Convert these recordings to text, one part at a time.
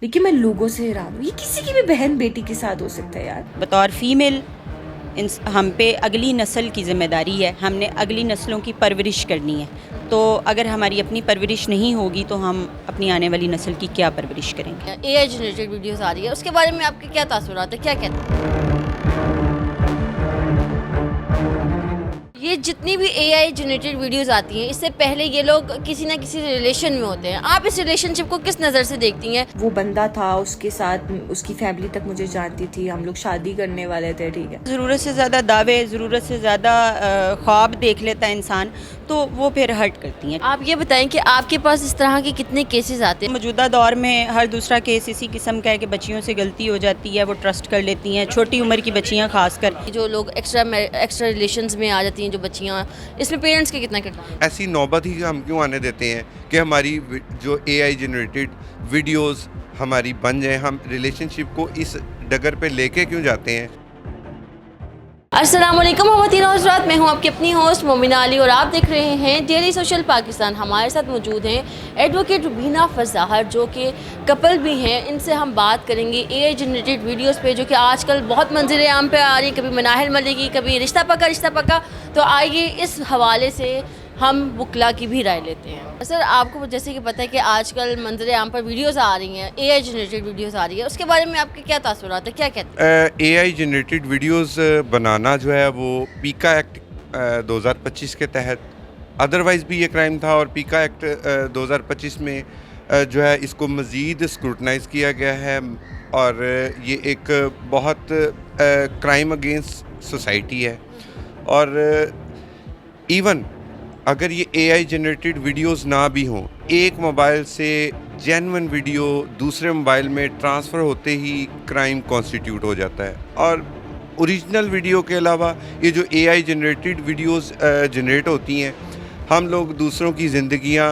लेकिन मैं लोगों से हैरान हूँ, ये किसी की भी बहन बेटी के साथ हो सकता है यार। बतौर फीमेल हम पे अगली नस्ल की ज़िम्मेदारी है, हमने अगली नस्लों की परवरिश करनी है। तो अगर हमारी अपनी परवरिश नहीं होगी तो हम अपनी आने वाली नस्ल की क्या परवरिश करेंगे। AI जनरेटेड वीडियोस आ रही है, उसके बारे में आपके क्या तासुरात है, क्या कहते हैं? ये जितनी भी AI जनरेटेड वीडियोस आती हैं, इससे पहले ये लोग किसी ना किसी रिलेशन में होते हैं। आप इस रिलेशनशिप को किस नज़र से देखती हैं? वो बंदा था, उसके साथ उसकी फैमिली तक मुझे जानती थी, हम लोग शादी करने वाले थे, ठीक है। ज़रूरत से ज़्यादा दावे, ज़रूरत से ज़्यादा ख्वाब देख लेता है इंसान, तो वो फिर हर्ट करती हैं। आप ये बताएं कि आपके पास इस तरह के कितने केसेस आते हैं? मौजूदा दौर में हर दूसरा केस इसी किस्म का है कि बच्चियों से गलती हो जाती है, वो ट्रस्ट कर लेती हैं, छोटी उम्र की बच्चियाँ खासकर। जो लोग एक्स्ट्रा रिलेशंस में आ जाती हैं, जो बच्चियाँ, इसमें पेरेंट्स के कितना किरदार? ऐसी नौबत ही हम क्यों आने देते हैं कि हमारी जो AI जनरेटेड वीडियोस हमारी बन जाए, हम रिलेशनशिप को इस डगर पे लेके क्यों जाते हैं। अस्सलामुअलैकुम ख़वातीन और हज़रात, मैं हूँ आपकी अपनी होस्ट मोमिना अली और आप देख रहे हैं डेली सोशल पाकिस्तान। हमारे साथ मौजूद हैं एडवोकेट रुबीना फ़ज़ाहर, जो कि कपल भी हैं। इनसे हम बात करेंगे AI जनरेटेड वीडियोस पे, जो कि आजकल बहुत मंज़िल आम पे आ रही, कभी मनाहिल मलिकी, कभी रिश्ता पक्का। तो आइए इस हवाले से हम वकला की भी राय लेते हैं। सर, आपको जैसे कि पता है कि आजकल मंज़िल आम पर वीडियोस आ रही हैं, AI जनरेटेड वीडियोस आ रही है, उसके बारे में आपके क्या तासुरात है, क्या कहते हैं? AI जनरेटेड वीडियोस बनाना जो है वो पीका एक्ट 2025 के तहत, अदरवाइज़ भी ये क्राइम था, और पीका एक्ट 2025 में जो है इसको मज़ीद स्क्रूटनाइज़ किया गया है, और ये एक बहुत क्राइम अगेंस्ट सोसाइटी है। और इवन अगर ये AI जनरेटेड वीडियोस ना भी हों, एक मोबाइल से जेन्युइन वीडियो दूसरे मोबाइल में ट्रांसफ़र होते ही क्राइम कॉन्स्टिट्यूट हो जाता है। और ओरिजिनल वीडियो के अलावा ये जो AI जनरेटेड वीडियोस जनरेट होती हैं, हम लोग दूसरों की ज़िंदगियां,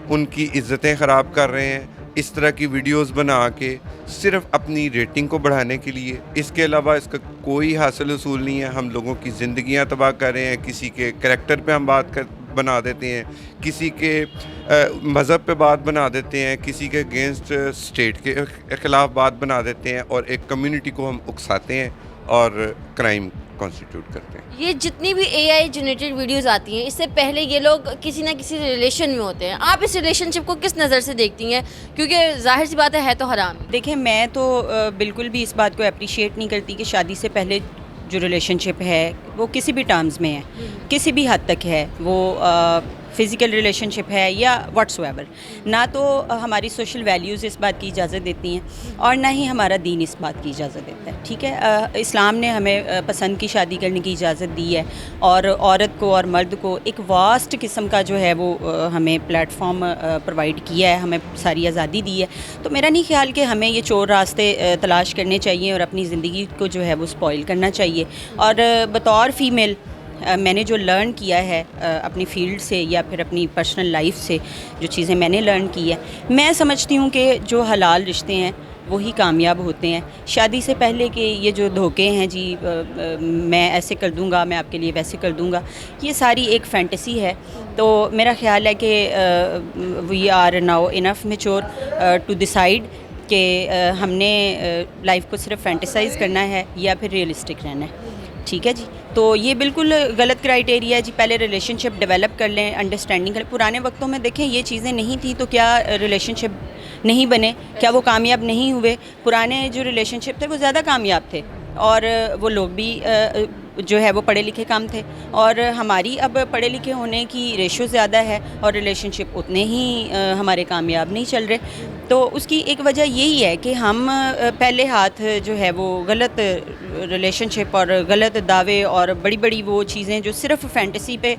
उनकी इज़्ज़तें ख़राब कर रहे हैं इस तरह की वीडियोस बना के, सिर्फ अपनी रेटिंग को बढ़ाने के लिए। इसके अलावा इसका कोई हासिल उसूल नहीं है। हम लोगों की ज़िंदगियां तबाह कर रहे हैं, किसी के करैक्टर पे हम बना देते हैं, किसी के मज़हब पे बात बना देते हैं, किसी के अगेंस्ट स्टेट के ख़िलाफ़ बात बना देते हैं, और एक कम्युनिटी को हम उकसाते हैं और क्राइम कॉन्स्टिट्यूट करते हैं। ये जितनी भी AI जनरेटेड वीडियोस आती हैं, इससे पहले ये लोग किसी ना किसी रिलेशन में होते हैं। आप इस रिलेशनशिप को किस नज़र से देखती हैं? क्योंकि जाहिर सी बात है तो हराम। देखिए, मैं तो बिल्कुल भी इस बात को अप्रिशिएट नहीं करती कि शादी से पहले जो रिलेशनशिप है वो किसी भी टर्म्स में है, किसी भी हद तक है, वो फ़िज़िकल रिलेशनशिप है या व्हाट्सएवर, ना तो हमारी सोशल वैल्यूज़ इस बात की इजाज़त देती हैं और ना ही हमारा दीन इस बात की इजाज़त देता है। ठीक है, इस्लाम ने हमें पसंद की शादी करने की इजाज़त दी है, और औरत को और मर्द को एक वास्ट किस्म का जो है वो हमें प्लेटफॉर्म प्रोवाइड किया है, हमें सारी आज़ादी दी है। तो मेरा नहीं ख्याल कि हमें ये चोर रास्ते तलाश करने चाहिए और अपनी ज़िंदगी को जो है वो स्पॉइल करना चाहिए। और बतौर फ़ीमेल मैंने जो लर्न किया है अपनी फ़ील्ड से या फिर अपनी पर्सनल लाइफ से, जो चीज़ें मैंने लर्न की है, मैं समझती हूँ कि जो हलाल रिश्ते हैं वही कामयाब होते हैं। शादी से पहले के ये जो धोखे हैं जी, मैं ऐसे कर दूँगा, मैं आपके लिए वैसे कर दूँगा, ये सारी एक फैंटेसी है। तो मेरा ख़्याल है कि we are now enough mature to decide कि हमने लाइफ को सिर्फ फैंटेसाइज़ करना है या फिर रियलिस्टिक रहना है। ठीक है जी, तो ये बिल्कुल गलत क्राइटेरिया है जी। पहले रिलेशनशिप डेवलप कर लें, अंडरस्टैंडिंग करें। पुराने वक्तों में देखें ये चीज़ें नहीं थी, तो क्या रिलेशनशिप नहीं बने, क्या वो कामयाब नहीं हुए? पुराने जो रिलेशनशिप थे वो ज़्यादा कामयाब थे, और वो लोग भी जो है वो पढ़े लिखे कम थे, और हमारी अब पढ़े लिखे होने की रेशो ज़्यादा है और रिलेशनशिप उतने ही हमारे कामयाब नहीं चल रहे। तो उसकी एक वजह यही है कि हम पहले हाथ जो है वो गलत रिलेशनशिप और गलत दावे और बड़ी बड़ी वो चीज़ें जो सिर्फ फैंटेसी पे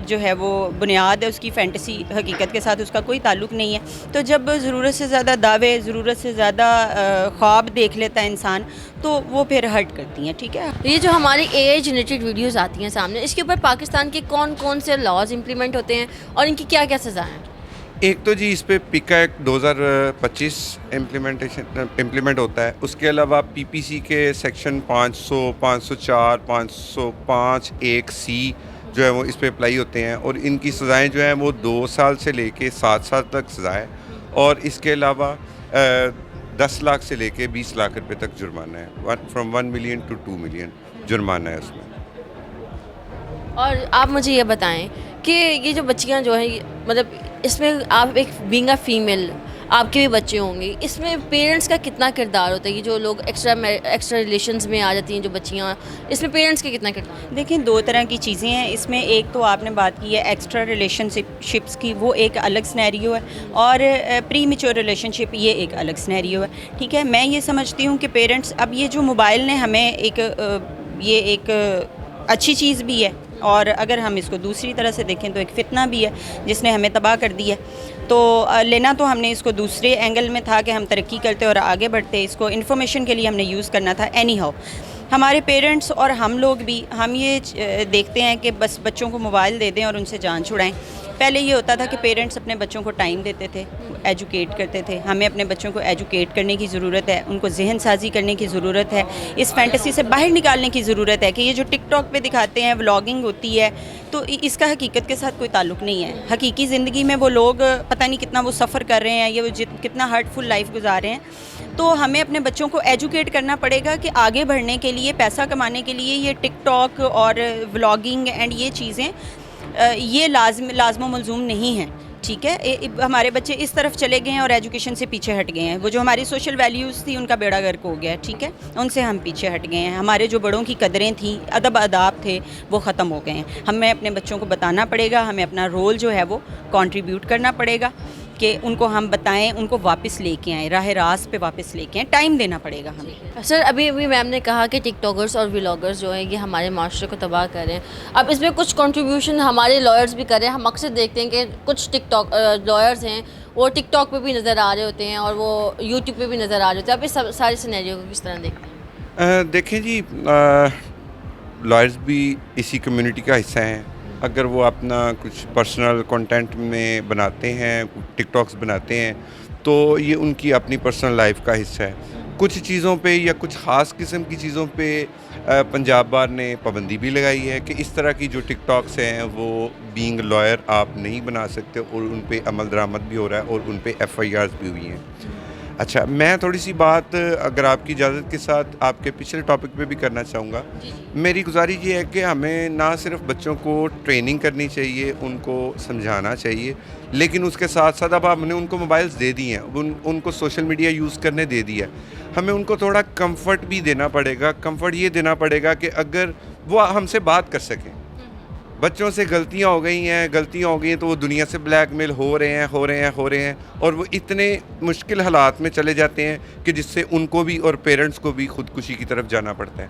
जो है वो बुनियाद है, उसकी फैंटेसी हकीकत के साथ उसका कोई ताल्लुक़ नहीं है। तो जब ज़रूरत से ज़्यादा दावे, ज़रूरत से ज़्यादा ख्वाब देख लेता है इंसान, तो वो फिर हर्ट करती हैं। ठीक है, ये जो हमारी AI जनरेटेड वीडियोस आती हैं सामने, इसके ऊपर पाकिस्तान के कौन कौन से लॉज इम्प्लीमेंट होते हैं और इनकी क्या क्या सज़ा हैं? एक तो जी इस पे पीका एक्ट 2025 इम्प्लीमेंट होता है। उसके अलावा PPC के सेक्शन 500, 504, 505 1C जो है वो इस पे अप्लाई होते हैं, और इनकी सज़ाएं जो हैं वो 2 साल से लेके 7 साल तक सज़ा है। और इसके अलावा 10 लाख से लेके 20 लाख रुपए तक जुर्माना है, फ्रॉम 1 मिलियन टू 2 मिलियन जुर्माना है उसमें। और आप मुझे ये बताएं कि ये जो बच्चियां जो हैं मतलब इसमें आप एक बीइंग अ फीमेल आपके भी बच्चे होंगे, इसमें पेरेंट्स का कितना किरदार होता है? ये जो लोग एक्स्ट्रा रिलेशंस में आ जाती हैं जो बच्चियां, इसमें पेरेंट्स का कितना किरदार है? देखिए, दो तरह की चीज़ें हैं इसमें। एक तो आपने बात की है एक्स्ट्रा रिलेशनशिप्स की, वो एक अलग सिनेरियो है, और प्री मैच्योर रिलेशनशिप ये एक अलग सिनेरियो है, ठीक है। मैं ये समझती हूँ कि पेरेंट्स, अब ये जो मोबाइल ने हमें ये एक अच्छी चीज़ भी है, और अगर हम इसको दूसरी तरह से देखें तो एक फितना भी है जिसने हमें तबाह कर दिया। तो लेना तो हमने इसको दूसरे एंगल में था कि हम तरक्की करते और आगे बढ़ते, इसको इन्फॉर्मेशन के लिए हमने यूज़ करना था। एनी हाउ, हमारे पेरेंट्स और हम लोग भी हम ये देखते हैं कि बस बच्चों को मोबाइल दे दें और उनसे जान छुड़ाएं। पहले ये होता था कि पेरेंट्स अपने बच्चों को टाइम देते थे, एजुकेट करते थे। हमें अपने बच्चों को एजुकेट करने की ज़रूरत है, उनको जहन साजी करने की ज़रूरत है, इस फैंटेसी से बाहर निकालने की ज़रूरत है कि ये जो टिकटॉक पे दिखाते हैं, व्लॉगिंग होती है, तो इसका हकीकत के साथ कोई ताल्लुक़ नहीं है। हकीकी ज़िंदगी में वो लोग पता नहीं कितना वो सफ़र कर रहे हैं या वो कितना हर्टफुल लाइफ गुजार रहे हैं। तो हमें अपने बच्चों को एजुकेट करना पड़ेगा कि आगे बढ़ने के लिए, पैसा कमाने के लिए ये टिकटॉक और व्लॉगिंग एंड ये चीज़ें ये लाज़िम मलज़ूम नहीं है, ठीक है। हमारे बच्चे इस तरफ चले गए हैं और एजुकेशन से पीछे हट गए हैं। वो जो हमारी सोशल वैल्यूज़ थी उनका बेड़ा गर्क हो गया है, ठीक है, उनसे हम पीछे हट गए हैं। हमारे जो बड़ों की कदरें थी, अदब आदाब थे, वो ख़त्म हो गए हैं। हमें अपने बच्चों को बताना पड़ेगा, हमें अपना रोल जो है वो कंट्रीब्यूट करना पड़ेगा कि उनको हम बताएं, उनको वापस लेके आएँ, राह रास्त पे वापस लेके आएँ। टाइम देना पड़ेगा हमें। सर, अभी मैम ने कहा कि टिकटॉकर्स और व्लॉगर्स जो हैं ये हमारे माशरे को तबाह कर रहे हैं। अब इसमें कुछ कंट्रीब्यूशन हमारे लॉयर्स भी कर रहे हैं। हम अक्सर देखते हैं कि कुछ टिकटॉक लॉयर्स हैं वो टिकटॉक पे भी नज़र आ रहे होते हैं और वो यूट्यूब पे भी नज़र आ रहे होते हैं। आप इस सारे सिनेरियो को किस तरह देखते हैं? देखें जी, लॉयर्स भी इसी कम्युनिटी का हिस्सा हैं। अगर वो अपना कुछ पर्सनल कंटेंट में बनाते हैं, टिकटॉक्स बनाते हैं, तो ये उनकी अपनी पर्सनल लाइफ का हिस्सा है। कुछ चीज़ों पे या कुछ ख़ास किस्म की चीज़ों पे पंजाब बार ने पाबंदी भी लगाई है कि इस तरह की जो टिकटॉक्स हैं वो बीइंग लॉयर आप नहीं बना सकते, और उन पे अमल दरामद भी हो रहा है और उन पे FIRs भी हुई हैं। अच्छा, मैं थोड़ी सी बात अगर आपकी इजाज़त के साथ आपके पिछले टॉपिक पे भी करना चाहूँगा। मेरी गुजारिश ये है कि हमें ना सिर्फ बच्चों को ट्रेनिंग करनी चाहिए, उनको समझाना चाहिए, लेकिन उसके साथ साथ अब हमने उनको मोबाइल्स दे दिए हैं, उनको सोशल मीडिया यूज़ करने दे दिया है, हमें उनको थोड़ा कंफर्ट भी देना पड़ेगा। कंफर्ट ये देना पड़ेगा कि अगर वो हमसे बात कर सकें। बच्चों से गलतियां हो गई हैं तो वो दुनिया से ब्लैकमेल हो रहे हैं और वो इतने मुश्किल हालात में चले जाते हैं कि जिससे उनको भी और पेरेंट्स को भी खुदकुशी की तरफ जाना पड़ता है।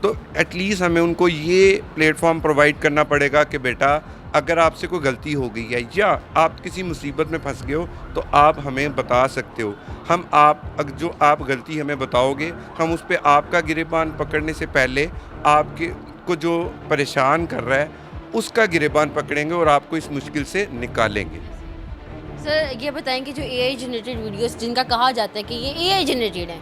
तो एटलीस्ट हमें उनको ये प्लेटफॉर्म प्रोवाइड करना पड़ेगा कि बेटा, अगर आपसे कोई गलती हो गई है या आप किसी मुसीबत में फंस गए हो तो आप हमें बता सकते हो। जो आप गलती हमें बताओगे, हम उस पर आपका गिरेबान पकड़ने से पहले आपके को जो परेशान कर रहा है उसका गिरेबान पकड़ेंगे और आपको इस मुश्किल से निकालेंगे। सर, ये बताएं कि जो AI जनरेटेड वीडियोस जिनका कहा जाता है कि ये AI जनरेटेड है,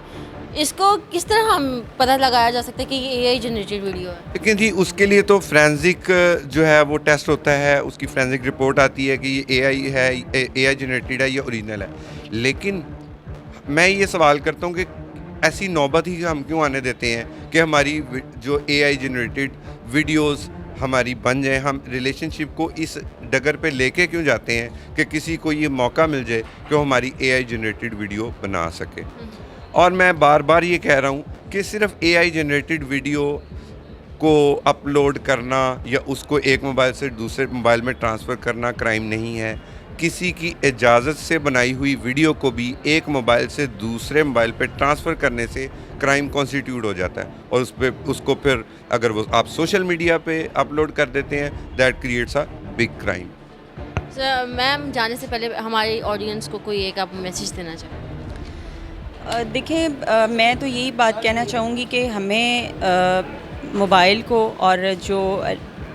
इसको किस तरह हम पता लगाया जा सकता है कि ये AI जनरेटेड वीडियो है? लेकिन जी उसके लिए तो फ्रेंसिक जो है वो टेस्ट होता है, उसकी फ्रेंसिक रिपोर्ट आती है कि ये AI है, AI जनरेटेड है या ओरिजिनल है। लेकिन मैं ये सवाल करता हूँ कि ऐसी नौबत ही हम क्यों आने देते हैं कि हमारी जो AI जनरेटेड वीडियोस हमारी बन जाए। हम रिलेशनशिप को इस डगर पे लेके क्यों जाते हैं कि किसी को ये मौका मिल जाए कि वो हमारी AI जनरेटेड वीडियो बना सके। और मैं बार बार ये कह रहा हूँ कि सिर्फ AI जनरेटेड वीडियो को अपलोड करना या उसको एक मोबाइल से दूसरे मोबाइल में ट्रांसफ़र करना क्राइम नहीं है। किसी की इजाज़त से बनाई हुई वीडियो को भी एक मोबाइल से दूसरे मोबाइल पे ट्रांसफ़र करने से क्राइम कॉन्स्टिट्यूट हो जाता है, और उसको फिर अगर वो आप सोशल मीडिया पे अपलोड कर देते हैं, that creates a big crime. Sir, ma'am जाने से पहले हमारी ऑडियंस को कोई एक आप मैसेज देना चाहें? देखिए, मैं तो यही बात कहना चाहूँगी कि हमें मोबाइल को और जो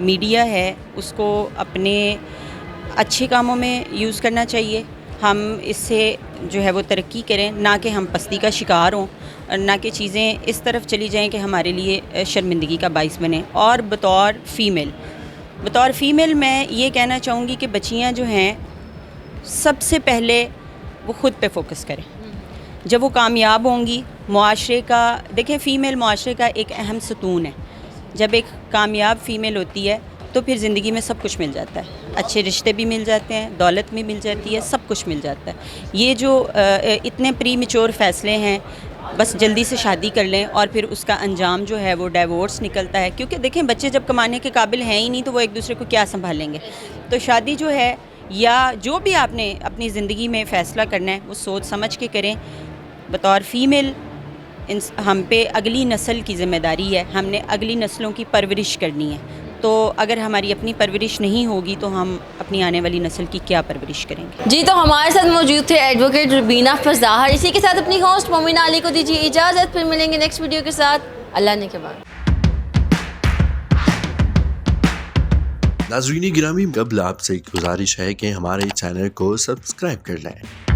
मीडिया है उसको अपने अच्छे कामों में यूज़ करना चाहिए। हम इससे जो है वो तरक्की करें, ना कि हम पस्ती का शिकार हों, ना कि चीज़ें इस तरफ चली जाएं कि हमारे लिए शर्मिंदगी का बाइस बने। और बतौर फ़ीमेल मैं ये कहना चाहूँगी कि बच्चियाँ जो हैं सबसे पहले वो ख़ुद पे फोकस करें। جب وہ کامیاب ہوں گی معاشرے کا، دیکھیں فیمیل معاشرے کا ایک اہم ستون ہے. جب ایک کامیاب فیمیل ہوتی ہے تو پھر زندگی میں سب کچھ مل جاتا ہے، اچھے رشتے بھی مل جاتے ہیں، دولت بھی مل جاتی ہے، سب کچھ مل جاتا ہے. یہ جو اتنے پری میچور فیصلے ہیں، بس جلدی سے شادی کر لیں اور پھر اس کا انجام جو ہے وہ ڈیورس نکلتا ہے. کیونکہ دیکھیں بچے جب کمانے کے قابل ہیں ہی نہیں تو وہ ایک دوسرے کو کیا سنبھالیں گے. تو شادی جو ہے یا جو بھی آپ نے اپنی زندگی میں فیصلہ کرنا ہے وہ سوچ سمجھ کے کریں. بطور فیمیل ہم پہ اگلی نسل کی ذمہ داری ہے، ہم نے اگلی نسلوں کی پرورش کرنی ہے. تو اگر ہماری اپنی پرورش نہیں ہوگی تو ہم اپنی آنے والی نسل کی کیا پرورش کریں گے. جی تو ہمارے ساتھ موجود تھے ایڈوکیٹ ربینہ فضاہر. اسی کے ساتھ اپنی ہوسٹ مومنہ علی کو دیجیے اجازت، پھر ملیں گے نیکسٹ ویڈیو کے ساتھ اللہ نے کے بعد. ناظرین گرامی، قبل آپ سے ایک گزارش ہے کہ ہمارے چینل کو سبسکرائب کر لیں.